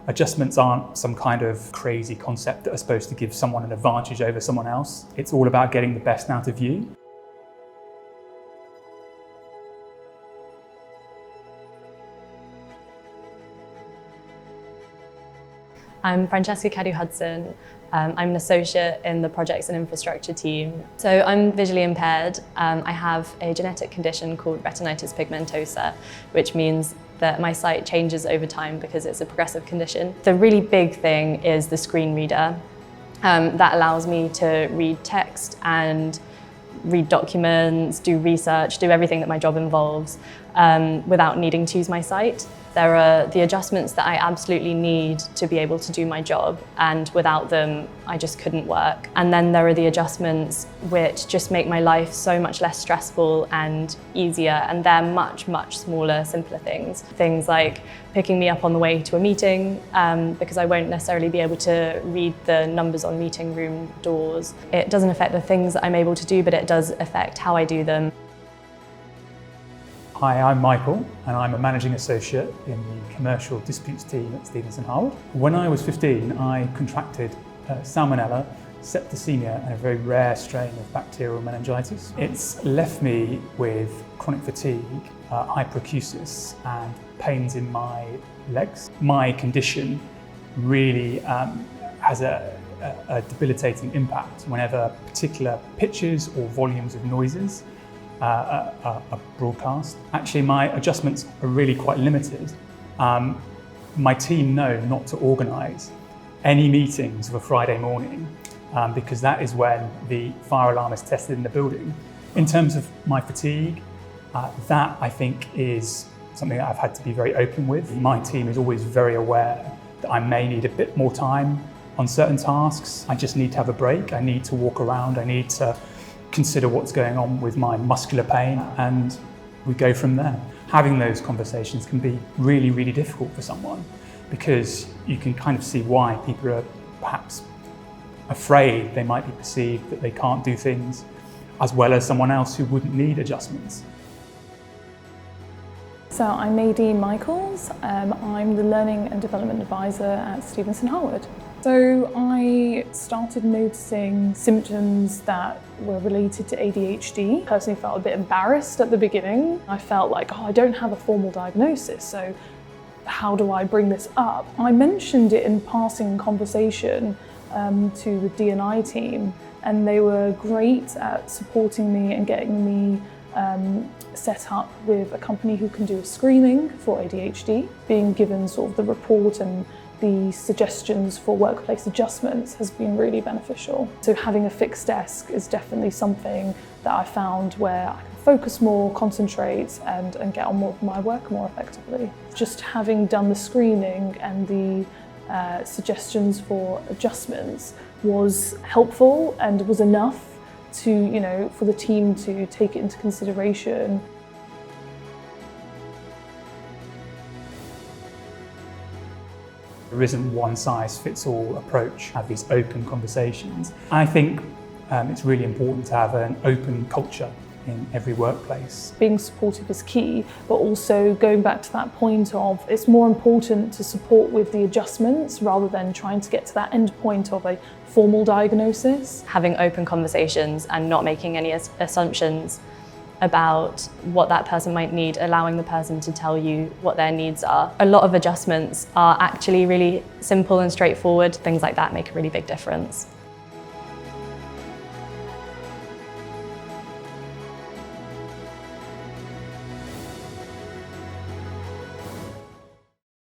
Adjustments aren't some kind of crazy concept that are supposed to give someone an advantage over someone else. It's all about getting the best out of you. I'm Francesca Cadoux-Hudson. I'm an associate in the projects and infrastructure team. So I'm visually impaired. I have a genetic condition called retinitis pigmentosa, which means that my sight changes over time because it's a progressive condition. The really big thing is the screen reader. That allows me to read text and read documents, do research, do everything that my job involves without needing to use my sight. There are the adjustments that I absolutely need to be able to do my job, and without them, I just couldn't work. And then there are the adjustments which just make my life so much less stressful and easier, and they're much, much smaller, simpler things. Things like picking me up on the way to a meeting, because I won't necessarily be able to read the numbers on meeting room doors. It doesn't affect the things that I'm able to do, but it does affect how I do them. Hi, I'm Michael, and I'm a managing associate in the commercial disputes team at Stevenson Harwood. When I was 15, I contracted salmonella, septicemia, and a very rare strain of bacterial meningitis. It's left me with chronic fatigue, hyperacusis, and pains in my legs. My condition really has a debilitating impact whenever particular pitches or volumes of noises are broadcast. Actually, my adjustments are really quite limited. My team know not to organise any meetings of a Friday morning because that is when the fire alarm is tested in the building. In terms of my fatigue, that I think is something that I've had to be very open with. My team is always very aware that I may need a bit more time on certain tasks. I just need to have a break. I need to walk around. I need to consider what's going on with my muscular pain, and we go from there. Having those conversations can be really, really difficult for someone because you can kind of see why people are perhaps afraid they might be perceived that they can't do things as well as someone else who wouldn't need adjustments. So I'm Nadine Michaels. I'm the Learning and Development Advisor at Stevenson Harwood. So I started noticing symptoms that were related to ADHD. Personally felt a bit embarrassed at the beginning. I felt like, I don't have a formal diagnosis, so how do I bring this up? I mentioned it in passing conversation to the D&I team, and they were great at supporting me and getting me set up with a company who can do a screening for ADHD. Being given sort of the report and the suggestions for workplace adjustments has been really beneficial. So having a fixed desk is definitely something that I found where I can focus more, concentrate, and get on with my work more effectively. Just having done the screening and the suggestions for adjustments was helpful and was enough to, for the team to take it into consideration. There isn't one size fits all approach. Have these open conversations. I think it's really important to have an open culture in every workplace. Being supportive is key, but also going back to that point of it's more important to support with the adjustments rather than trying to get to that end point of a formal diagnosis. Having open conversations and not making any assumptions about what that person might need, allowing the person to tell you what their needs are. A lot of adjustments are actually really simple and straightforward. Things like that make a really big difference.